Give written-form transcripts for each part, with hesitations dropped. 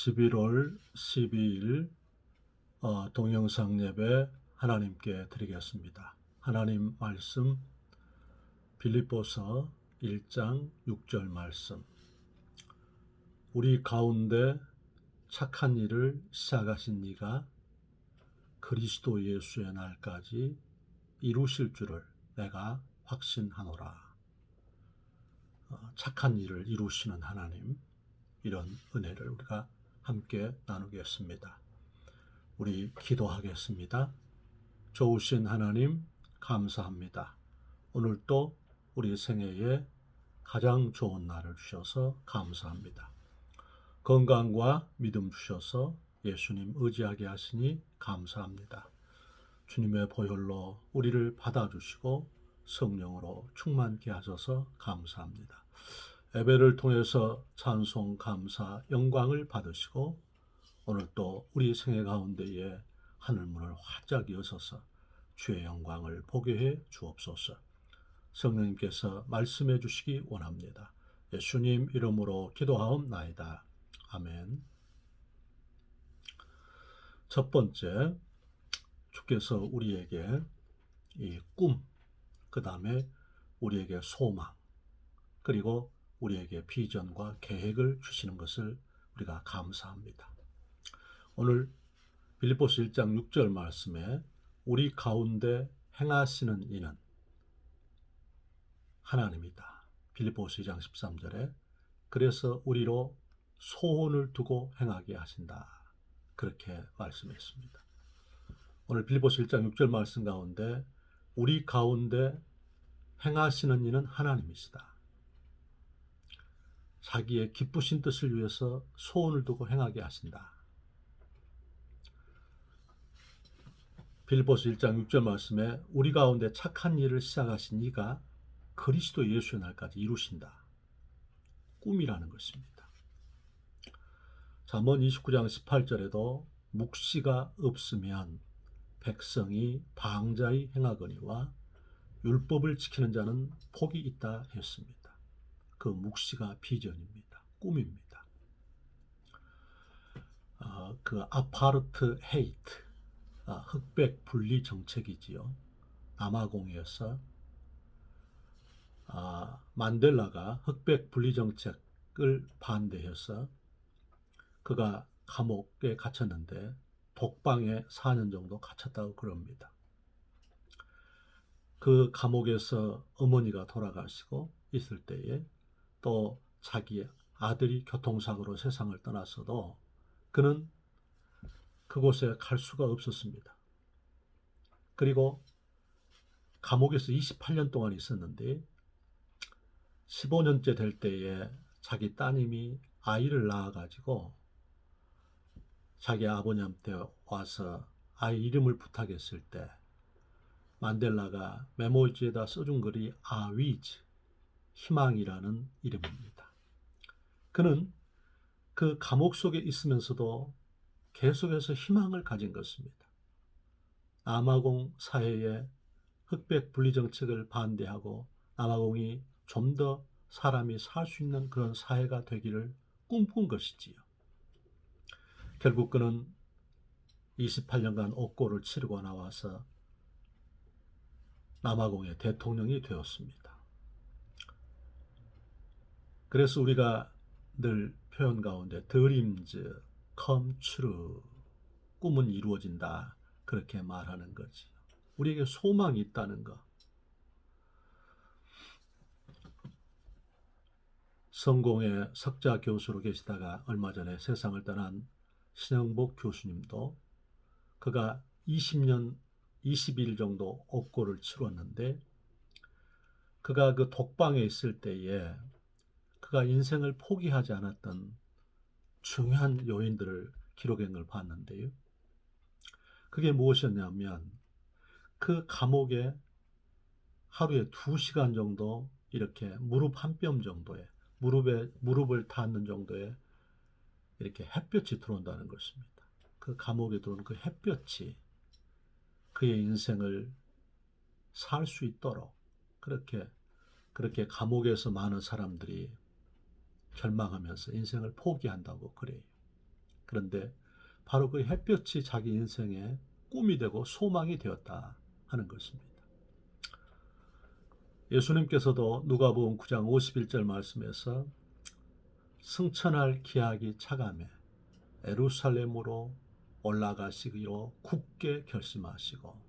11월 12일 동영상 예배 하나님께 드리겠습니다. 하나님 말씀 빌립보서 1장 6절 말씀. 우리 가운데 착한 일을 시작하신 이가 그리스도 예수의 날까지 이루실 줄을 내가 확신하노라. 착한 일을 이루시는 하나님, 이런 은혜를 우리가 함께 나누겠습니다. 우리 기도하겠습니다. 좋으신 하나님, 감사합니다. 오늘 또 우리 생애에 가장 좋은 날을 주셔서 감사합니다. 건강과 믿음 주셔서 예수님 의지하게 하시니 감사합니다. 주님의 보혈로 우리를 받아주시고 성령으로 충만케 하셔서 감사합니다. 예배를 통해서 찬송, 감사, 영광을 받으시고 오늘 또 우리 생애 가운데에 하늘문을 활짝 여셔서 주의 영광을 보게 해 주옵소서. 성령님께서 말씀해 주시기 원합니다. 예수님 이름으로 기도하옵나이다. 아멘. 첫 번째, 주께서 우리에게 이 꿈, 그 다음에 우리에게 소망, 그리고 우리에게 비전과 계획을 주시는 것을 우리가 감사합니다. 오늘 빌립보서 1장 6절 말씀에 우리 가운데 행하시는 이는 하나님이다. 빌립보서 2장 13절에 그래서 우리로 소원을 두고 행하게 하신다. 그렇게 말씀했습니다. 오늘 빌립보서 1장 6절 말씀 가운데 우리 가운데 행하시는 이는 하나님이시다. 자기의 기쁘신 뜻을 위해서 소원을 두고 행하게 하신다. 빌립보서 1장 6절 말씀에 우리 가운데 착한 일을 시작하신 이가 그리스도 예수의 날까지 이루신다. 꿈이라는 것입니다. 잠언 29장 18절에도 묵시가 없으면 백성이 방자히 행하거니와 율법을 지키는 자는 복이 있다 했습니다. 그 묵시가 비전입니다. 꿈입니다. 그 아파르트 헤이트, 흑백 분리 정책이지요. 남아공에서 만델라가 흑백 분리 정책을 반대해서 그가 감옥에 갇혔는데 독방에 4년 정도 갇혔다고 그럽니다. 그 감옥에서 어머니가 돌아가시고 있을 때에 또 자기 아들이 교통사고로 세상을 떠났어도 그는 그곳에 갈 수가 없었습니다. 그리고 감옥에서 28년 동안 있었는데 15년째 될 때에 자기 따님이 아이를 낳아가지고 자기 아버님한테 와서 아이 이름을 부탁했을 때 만델라가 메모지에다 써준 글이 아위즈, 희망이라는 이름입니다. 그는 그 감옥 속에 있으면서도 계속해서 희망을 가진 것입니다. 남아공 사회에 흑백 분리 정책을 반대하고 남아공이 좀 더 사람이 살 수 있는 그런 사회가 되기를 꿈꾼 것이지요. 결국 그는 28년간 옥고를 치르고 나와서 남아공의 대통령이 되었습니다. 그래서 우리가 늘 표현 가운데 dreams come true, 꿈은 이루어진다, 그렇게 말하는 거지. 우리에게 소망이 있다는 것. 성공의 석자 교수로 계시다가 얼마 전에 세상을 떠난 신영복 교수님도 그가 20일 정도 옥고를 치렀는데 그가 그 독방에 있을 때에 그가 인생을 포기하지 않았던 중요한 요인들을 기록한 걸 봤는데요. 그게 무엇이었냐면 그 감옥에 하루에 2시간 정도 이렇게 무릎 한 뼘 정도에 무릎을 닿는 정도에 이렇게 햇볕이 들어온다는 것입니다. 그 감옥에 들어오는 그 햇볕이 그의 인생을 살 수 있도록 그렇게 감옥에서 많은 사람들이 절망하면서 인생을 포기한다고 그래요. 그런데 바로 그 햇볕이 자기 인생의 꿈이 되고 소망이 되었다 하는 것입니다. 예수님께서도 누가복음 9장 51절 말씀에서 승천할 기약이 차감해 예루살렘으로 올라가시기로 굳게 결심하시고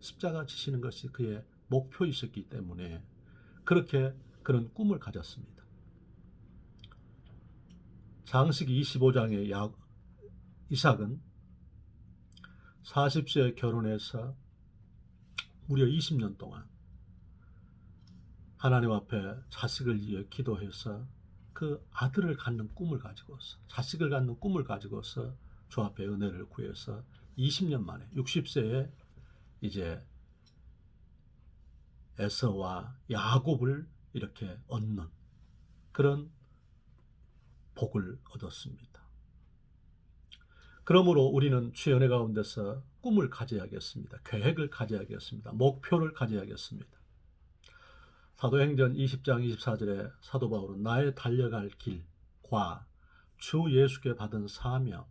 십자가 지시는 것이 그의 목표이셨기 때문에 그렇게 그런 꿈을 가졌습니다. 장세기 25장의 이삭은 40세에 결혼해서 무려 20년 동안 하나님 앞에 자식을 위해 기도해서 그 아들을 갖는 꿈을 가지고서, 자식을 갖는 꿈을 가지고서 주 앞에 은혜를 구해서 20년 만에 60세에 이제 에서와 야곱을 이렇게 얻는 그런 복을 얻었습니다. 그러므로 우리는 주의 은혜 가운데서 꿈을 가져야겠습니다. 계획을 가져야겠습니다. 목표를 가져야겠습니다. 사도행전 20장 24절에 사도 바울은 나의 달려갈 길과 주 예수께 받은 사명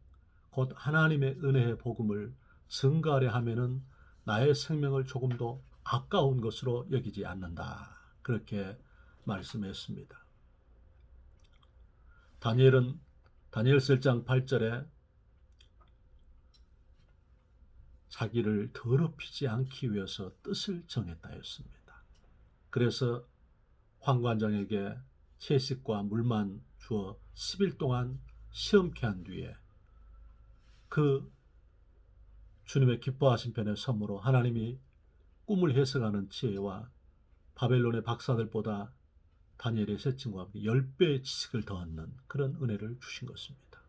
곧 하나님의 은혜의 복음을 증거하려 하면은 나의 생명을 조금도 아까운 것으로 여기지 않는다. 그렇게 말씀했습니다. 다니엘은 다니엘서 1장 8절에 자기를 더럽히지 않기 위해서 뜻을 정했다 했습니다. 그래서 환관장에게 채식과 물만 주어 10일 동안 시험케 한 뒤에 그 주님의 기뻐하신 편의 선물로 하나님이 꿈을 해석하는 지혜와 바벨론의 박사들보다 다니엘의 세침과 함께 10배의 지식을 더 얻는 그런 은혜를 주신 것입니다.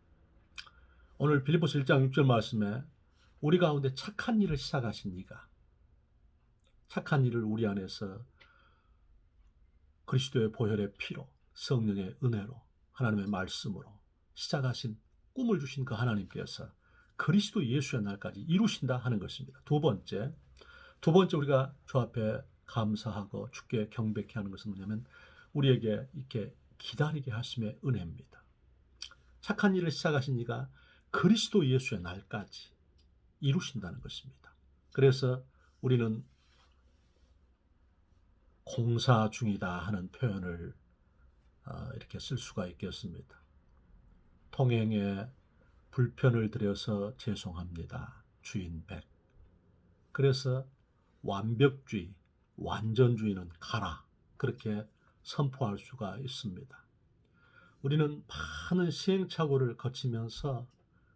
오늘 빌립보서 1장 6절 말씀에 우리 가운데 착한 일을 시작하신 이가 착한 일을 우리 안에서 그리스도의 보혈의 피로 성령의 은혜로 하나님의 말씀으로 시작하신 꿈을 주신 그 하나님께서 그리스도 예수의 날까지 이루신다 하는 것입니다. 두 번째 우리가 주 앞에 감사하고 주께 경배케 하는 것은 뭐냐면 우리에게 이렇게 기다리게 하심의 은혜입니다. 착한 일을 시작하신 이가 그리스도 예수의 날까지 이루신다는 것입니다. 그래서 우리는 공사 중이다 하는 표현을 이렇게 쓸 수가 있겠습니다. 통행에 불편을 드려서 죄송합니다. 주인 100. 그래서 완벽주의, 완전주의는 가라. 그렇게 선포할 수가 있습니다. 우리는 많은 시행착오를 거치면서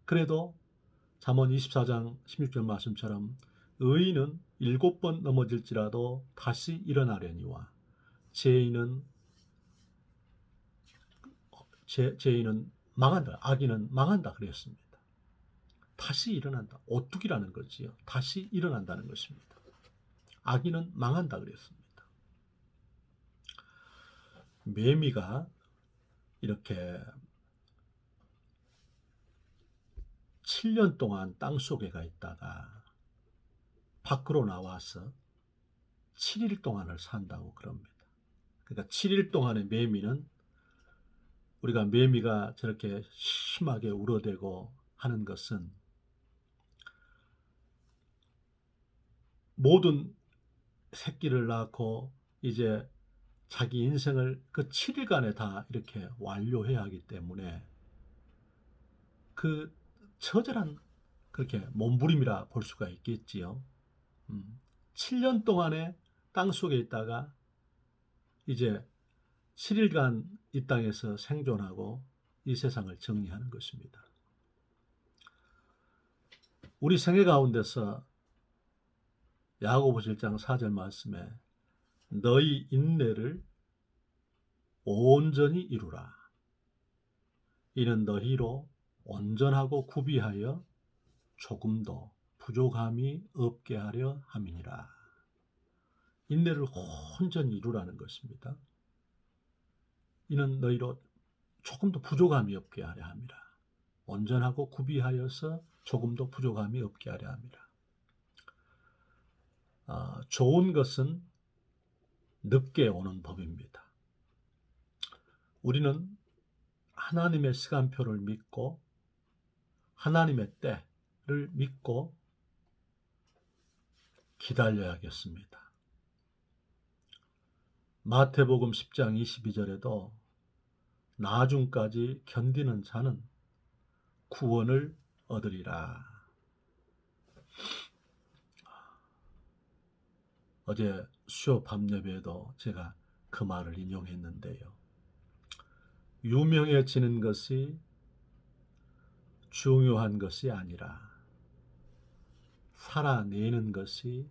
그래도 잠언 24장 16절 말씀처럼 의인은 7번 넘어질지라도 다시 일어나려니와 죄인은 망한다. 악인은 망한다 그랬습니다. 다시 일어난다. 오뚜기라는 거지요. 다시 일어난다는 것입니다. 악인은 망한다 그랬습니다. 매미가 이렇게 7년 동안 땅속에 가 있다가 밖으로 나와서 7일 동안을 산다고 그럽니다. 그러니까 7일 동안의 매미는 우리가 매미가 저렇게 심하게 울어대고 하는 것은 모든 새끼를 낳고 이제 자기 인생을 그 7일간에 다 이렇게 완료해야 하기 때문에 그 처절한 그렇게 몸부림이라 볼 수가 있겠지요. 7년 동안에 땅속에 있다가 이제 7일간 이 땅에서 생존하고 이 세상을 정리하는 것입니다. 우리 생애 가운데서 야고보서 1장 4절 말씀에 너희 인내를 온전히 이루라. 이는 너희로 온전하고 구비하여 조금도 부족함이 없게 하려 함이니라. 인내를 온전히 이루라는 것입니다. 이는 너희로 조금도 부족함이 없게 하려 함이라. 온전하고 구비하여서 조금도 부족함이 없게 하려 함이라. 좋은 것은 늦게 오는 법입니다. 우리는 하나님의 시간표를 믿고 하나님의 때를 믿고 기다려야겠습니다. 마태복음 10장 22절에도 나중까지 견디는 자는 구원을 얻으리라. 어제 수요 밤 예배에도 제가 그 말을 인용했는데요. 유명해지는 것이 중요한 것이 아니라 살아내는 것이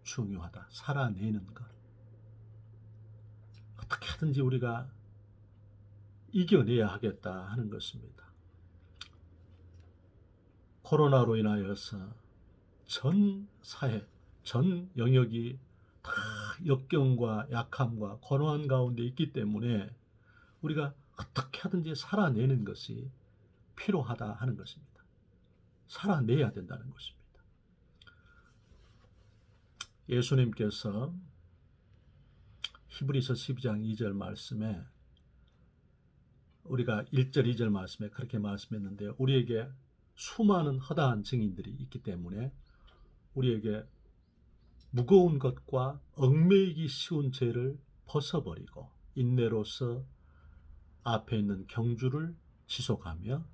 중요하다. 살아내는 것. 어떻게 하든지 우리가 이겨내야 하겠다 하는 것입니다. 코로나로 인하여서 전 사회, 전 영역이 다 역경과 약함과 고난 가운데 있기 때문에 우리가 어떻게 하든지 살아내는 것이 필요하다 하는 것입니다. 살아내야 된다는 것입니다. 예수님께서 히브리서 12장 2절 말씀에 우리가 1절 2절 말씀에 그렇게 말씀했는데 우리에게 수많은 허다한 증인들이 있기 때문에 우리에게 무거운 것과 얽매이기 쉬운 죄를 벗어버리고 인내로서 앞에 있는 경주를 지속하며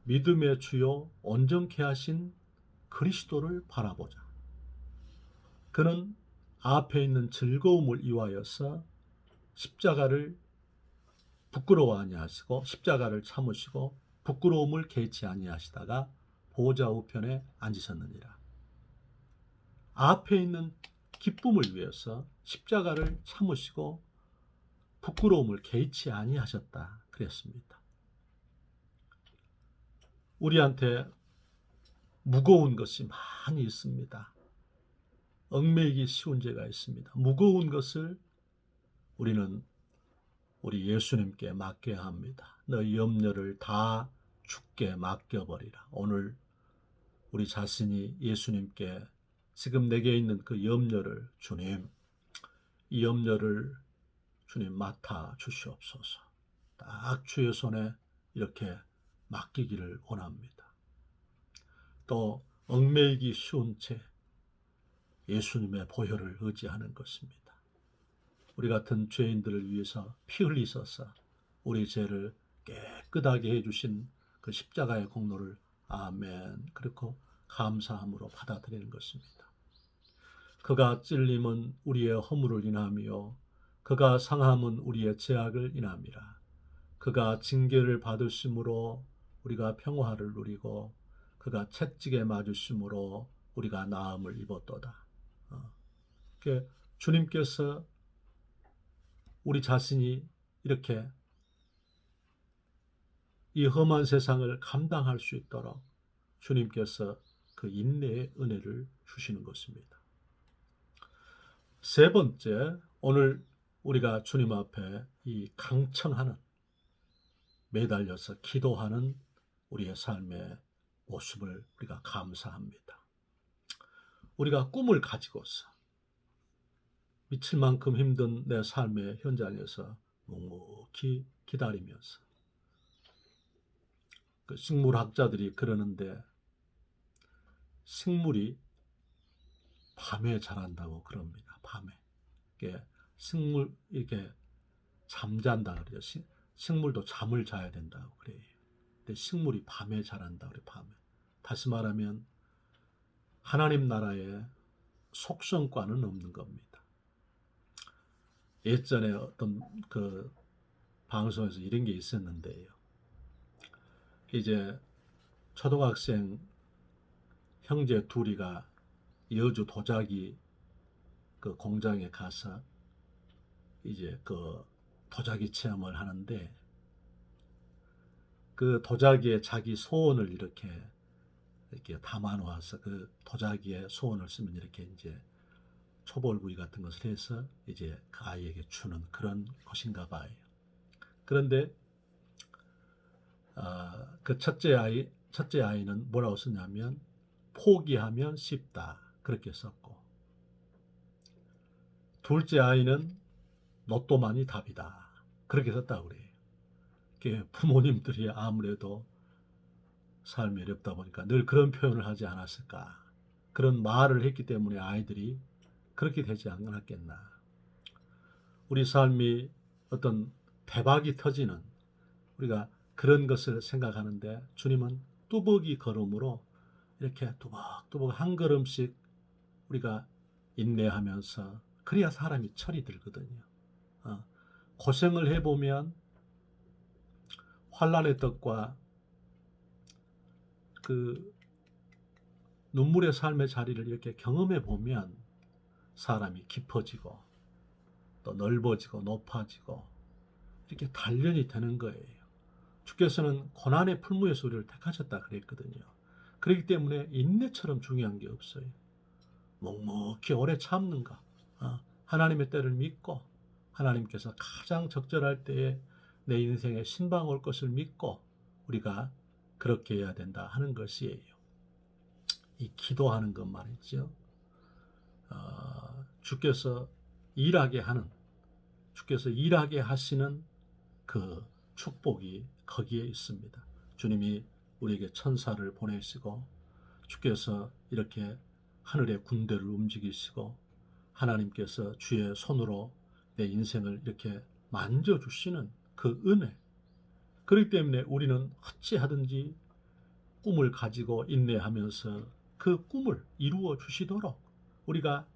믿음의 주요 온전케 하신 그리스도를 바라보자. 그는 앞에 있는 즐거움을 위하여서 십자가를 부끄러워 아니하시고 십자가를 참으시고 부끄러움을 개치 아니하시다가 보좌 우편에 앉으셨느니라. 앞에 있는 기쁨을 위해서 십자가를 참으시고 부끄러움을 개치 아니하셨다 그랬습니다. 우리한테 무거운 것이 많이 있습니다. 얽매이기 쉬운 죄가 있습니다. 무거운 것을 우리는 우리 예수님께 맡겨야 합니다. 너희 염려를 다 주께 맡겨버리라. 오늘 우리 자신이 예수님께 지금 내게 있는 그 염려를 주님, 이 염려를 주님 맡아 주시옵소서. 딱 주의 손에 이렇게 맡기기를 원합니다. 또 얽매이기 쉬운 죄, 예수님의 보혈을 의지하는 것입니다. 우리 같은 죄인들을 위해서 피 흘리셔서 우리 죄를 깨끗하게 해주신 그 십자가의 공로를 아멘 그렇고 감사함으로 받아들이는 것입니다. 그가 찔림은 우리의 허물을 인하며 그가 상함은 우리의 죄악을 인함이라. 그가 징계를 받으심으로 우리가 평화를 누리고 그가 채찍에 맞으심으로 우리가 나음을 입었도다. 주님께서 우리 자신이 이렇게 이 험한 세상을 감당할 수 있도록 주님께서 그 인내의 은혜를 주시는 것입니다. 세 번째, 오늘 우리가 주님 앞에 이 강청하는, 매달려서 기도하는 우리의 삶의 모습을 우리가 감사합니다. 우리가 꿈을 가지고서 미칠 만큼 힘든 내 삶의 현장에서 묵묵히 기다리면서 그 식물학자들이 그러는데 식물이 밤에 자란다고 그럽니다. 밤에. 이게 식물 이렇게 잠잔다 그래요. 식물도 잠을 자야 된다고 그래요. 근데 식물이 밤에 자란다 그래. 밤에. 다시 말하면 하나님 나라의 속성과는 없는 겁니다. 예전에 어떤 그 방송에서 이런 게 있었는데요. 이제 초등학생 형제 둘이가 여주 도자기 그 공장에 가서 이제 그 도자기 체험을 하는데 그 도자기에 자기 소원을 이렇게 담아 놓아서 그 도자기에 소원을 쓰면 이렇게 이제 초벌구이 같은 것을 해서 이제 그 아이에게 주는 그런 것인가 봐요. 그런데 그 첫째 아이는 뭐라고 썼냐면 포기하면 쉽다 그렇게 썼고, 둘째 아이는 로또만이 답이다 그렇게 썼다고 그래요. 부모님들이 아무래도 삶이 어렵다 보니까 늘 그런 표현을 하지 않았을까. 그런 말을 했기 때문에 아이들이 그렇게 되지 않았겠나. 우리 삶이 어떤 대박이 터지는 우리가 그런 것을 생각하는데 주님은 뚜벅이 걸음으로 이렇게 뚜벅뚜벅 한 걸음씩 우리가 인내하면서 그래야 사람이 철이 들거든요. 고생을 해보면 환난의 떡과 그 눈물의 삶의 자리를 이렇게 경험해 보면 사람이 깊어지고 또 넓어지고 높아지고 이렇게 단련이 되는 거예요. 주께서는 고난의 풀무에서 우리를 택하셨다 그랬거든요. 그렇기 때문에 인내처럼 중요한 게 없어요. 묵묵히 오래 참는 것, 하나님의 때를 믿고 하나님께서 가장 적절할 때에 내 인생에 신방 올 것을 믿고 우리가 그렇게 해야 된다 하는 것이에요. 이 기도하는 것 말이죠. 주께서 일하게 하시는 그 축복이 거기에 있습니다. 주님이 우리에게 천사를 보내시고 주께서 이렇게 하늘의 군대를 움직이시고 하나님께서 주의 손으로 내 인생을 이렇게 만져주시는 그 은혜. 그렇기 때문에 우리는 어찌하든지 꿈을 가지고 인내하면서 그 꿈을 이루어 주시도록 우리가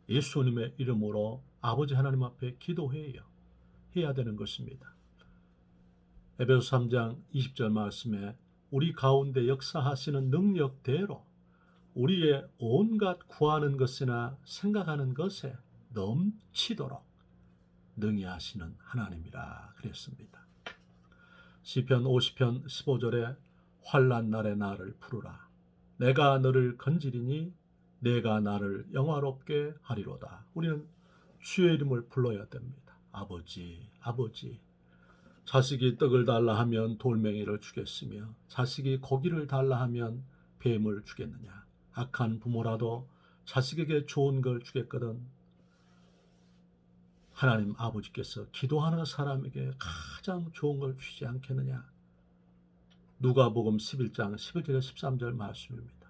예수님의 이름으로 아버지 하나님 앞에 기도해야 되는 것입니다. 에베소 3장 20절 말씀에 우리 가운데 역사하시는 능력대로 우리의 온갖 구하는 것이나 생각하는 것에 넘치도록 능히 하시는 하나님이라 그랬습니다. 시편 50편 15절에 환난 날에 나를 부르라. 내가 너를 건지리니 내가 나를 영화롭게 하리로다. 우리는 주의 이름을 불러야 됩니다. 아버지, 아버지. 자식이 떡을 달라 하면 돌멩이를 주겠으며 자식이 고기를 달라 하면 뱀을 주겠느냐. 악한 부모라도 자식에게 좋은 걸 주겠거든. 하나님 아버지께서 기도하는 사람에게 가장 좋은 걸 주지 않겠느냐. 누가복음 11장 11절 13절 말씀입니다.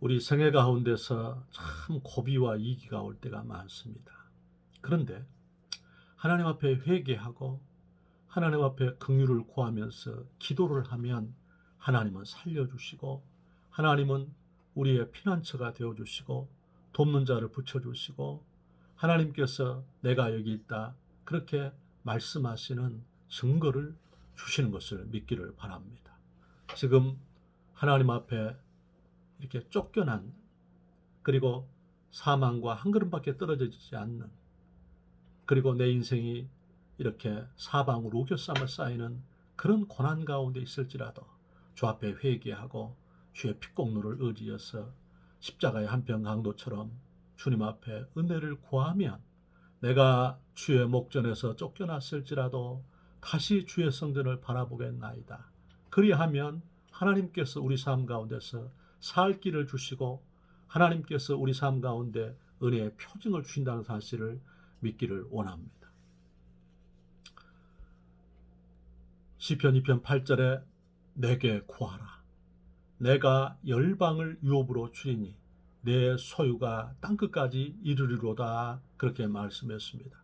우리 생애 가운데서 참 고비와 위기가 올 때가 많습니다. 그런데 하나님 앞에 회개하고 하나님 앞에 긍휼을 구하면서 기도를 하면 하나님은 살려주시고 하나님은 우리의 피난처가 되어주시고 돕는 자를 붙여주시고 하나님께서 내가 여기 있다 그렇게 말씀하시는 증거를 주시는 것을 믿기를 바랍니다. 지금 하나님 앞에 이렇게 쫓겨난 그리고 사망과 한 걸음밖에 떨어지지 않는 그리고 내 인생이 이렇게 사방으로 우겨쌈을 쌓이는 그런 고난 가운데 있을지라도 주 앞에 회개하고 주의 핏공로를 의지해서 십자가의 한편 강도처럼 주님 앞에 은혜를 구하면 내가 주의 목전에서 쫓겨났을지라도 다시 주의 성전을 바라보겠나이다. 그리하면 하나님께서 우리 삶 가운데서 살 길을 주시고 하나님께서 우리 삶 가운데 은혜의 표징을 주신다는 사실을 믿기를 원합니다. 시편 2편 8절에 내게 구하라. 내가 열방을 유업으로 주리니 내 소유가 땅끝까지 이르리로다. 그렇게 말씀했습니다.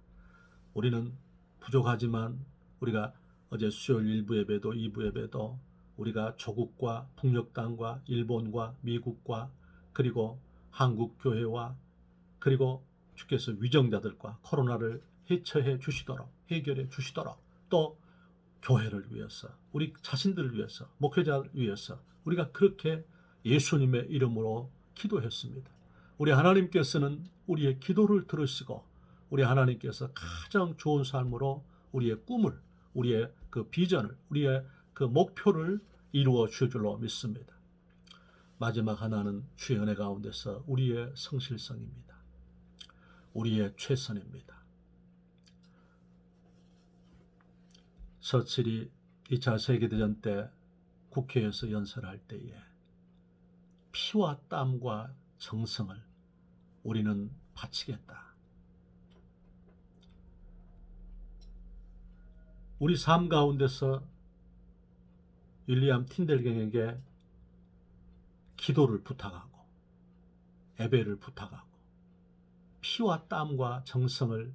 우리는 부족하지만 우리가 어제 수요일 1부 예배도 2부 예배도 우리가 조국과 북녘 땅과 일본과 미국과 그리고 한국 교회와 그리고 주께서 위정자들과 코로나를 해처해 주시도록 해결해 주시도록 또 교회를 위해서 우리 자신들을 위해서 목회자를 위해서 우리가 그렇게 예수님의 이름으로 기도했습니다. 우리 하나님께서는 우리의 기도를 들으시고 우리 하나님께서 가장 좋은 삶으로 우리의 꿈을 우리의 그 비전을 우리의 그 목표를 이루어 주실 줄로 믿습니다. 마지막 하나는 주의 은혜 가운데서 우리의 성실성입니다. 우리의 최선입니다. 서칠이 2차 세계대전 때 국회에서 연설할 때에 피와 땀과 정성을 우리는 바치겠다. 우리 삶 가운데서 윌리엄 틴델경에게 기도를 부탁하고 예배를 부탁하고 피와 땀과 정성을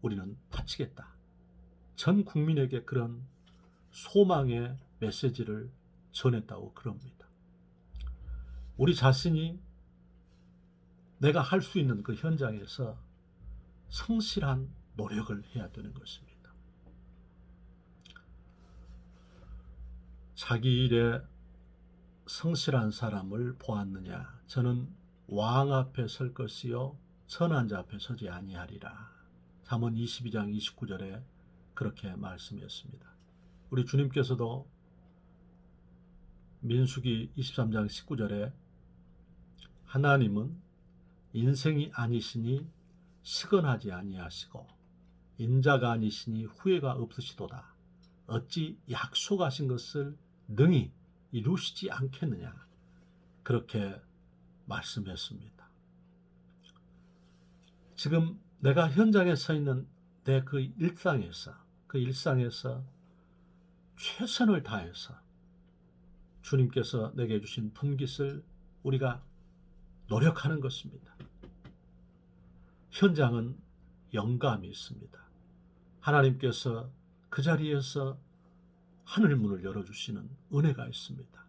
우리는 바치겠다. 전 국민에게 그런 소망의 메시지를 전했다고 그럽니다. 우리 자신이 내가 할 수 있는 그 현장에서 성실한 노력을 해야 되는 것입니다. 자기 일에 성실한 사람을 보았느냐? 저는 왕 앞에 설 것이요 선한 자 앞에 서지 아니하리라. 잠언 22장 29절에 그렇게 말씀했습니다. 우리 주님께서도 민수기 23장 19절에 하나님은 인생이 아니시니 시건하지 아니하시고 인자가 아니시니 후회가 없으시도다. 어찌 약속하신 것을 능히 이루시지 않겠느냐. 그렇게 말씀했습니다. 지금 내가 현장에 서 있는 내 그 일상에서 최선을 다해서 주님께서 내게 주신 분깃을 우리가 노력하는 것입니다. 현장은 영감이 있습니다. 하나님께서 그 자리에서 하늘 문을 열어주시는 은혜가 있습니다.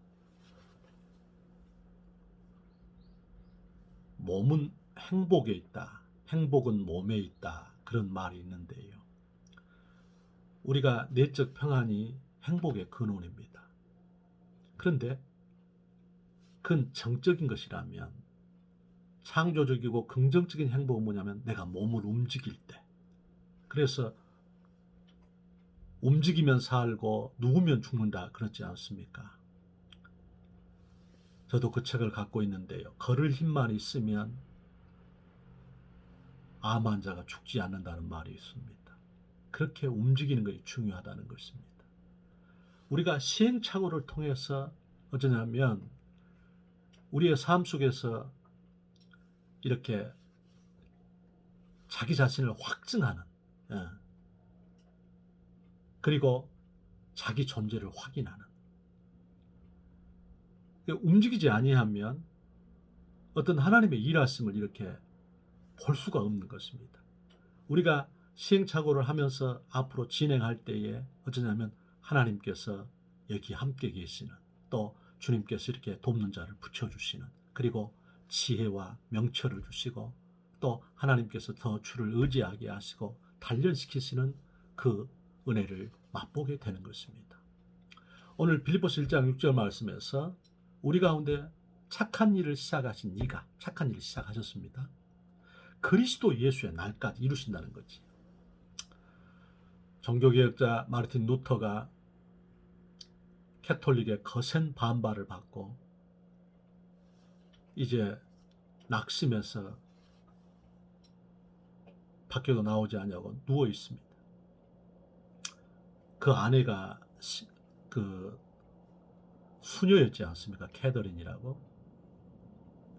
몸은 행복에 있다. 행복은 몸에 있다. 그런 말이 있는데요. 우리가 내적 평안이 행복의 근원입니다. 그런데 그건 정적인 것이라면 창조적이고 긍정적인 행복은 뭐냐면 내가 몸을 움직일 때. 그래서 움직이면 살고 누우면 죽는다 그렇지 않습니까? 저도 그 책을 갖고 있는데요. 걸을 힘만 있으면 암 환자가 죽지 않는다는 말이 있습니다. 그렇게 움직이는 것이 중요하다는 것입니다. 우리가 시행착오를 통해서 어쩌냐면 우리의 삶 속에서 이렇게 자기 자신을 확증하는 그리고 자기 존재를 확인하는 움직이지 아니하면 어떤 하나님의 일하심을 이렇게 볼 수가 없는 것입니다. 우리가 시행착오를 하면서 앞으로 진행할 때에 어쩌냐면 하나님께서 여기 함께 계시는 또 주님께서 이렇게 돕는 자를 붙여주시는 그리고 지혜와 명철을 주시고 또 하나님께서 더 주를 의지하게 하시고 단련시키시는 그 은혜를 맛보게 되는 것입니다. 오늘 빌립보서 1장 6절 말씀에서 우리 가운데 착한 일을 시작하신 이가 착한 일을 시작하셨습니다. 그리스도 예수의 날까지 이루신다는 거지. 종교개혁자 마르틴 루터가 캐톨릭의 거센 반발을 받고 이제 낙심해서 밖에도 나오지 않냐고 누워 있습니다. 그 아내가 그 수녀였지 않습니까? 캐더린이라고.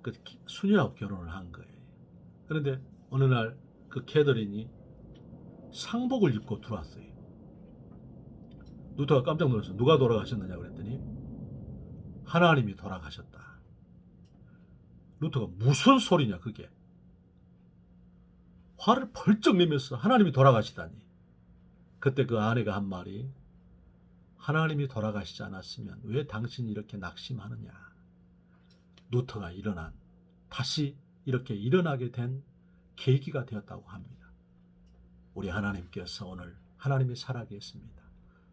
그 수녀하고 결혼을 한 거예요. 그런데 어느 날 그 캐더린이 상복을 입고 들어왔어요. 루터가 깜짝 놀랐어요. 누가 돌아가셨느냐 그랬더니 하나님이 돌아가셨다. 루터가 무슨 소리냐 그게. 화를 벌쩍 내면서 하나님이 돌아가시다니. 그때 그 아내가 한 말이 하나님이 돌아가시지 않았으면 왜 당신이 이렇게 낙심하느냐. 루터가 다시 이렇게 일어나게 된 계기가 되었다고 합니다. 우리 하나님께서 오늘 하나님이 살아계십니다.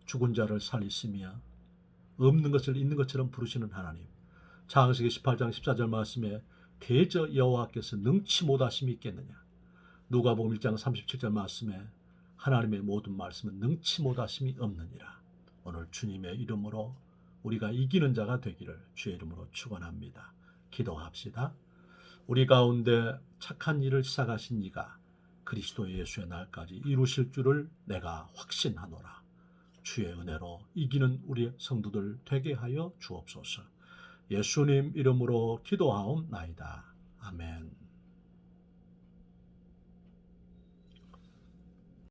죽은 자를 살리시며 없는 것을 있는 것처럼 부르시는 하나님. 창세기 18장 14절 말씀에 대저 여호와께서 능치 못하심이 있겠느냐. 누가복음 1장 37절 말씀에 하나님의 모든 말씀은 능치 못하심이 없느니라. 오늘 주님의 이름으로 우리가 이기는 자가 되기를 주의 이름으로 축원합니다. 기도합시다. 우리 가운데 착한 일을 시작하신 이가 그리스도 예수의 날까지 이루실 줄을 내가 확신하노라. 주의 은혜로 이기는 우리 성도들 되게 하여 주옵소서. 예수님 이름으로 기도하옵나이다. 아멘.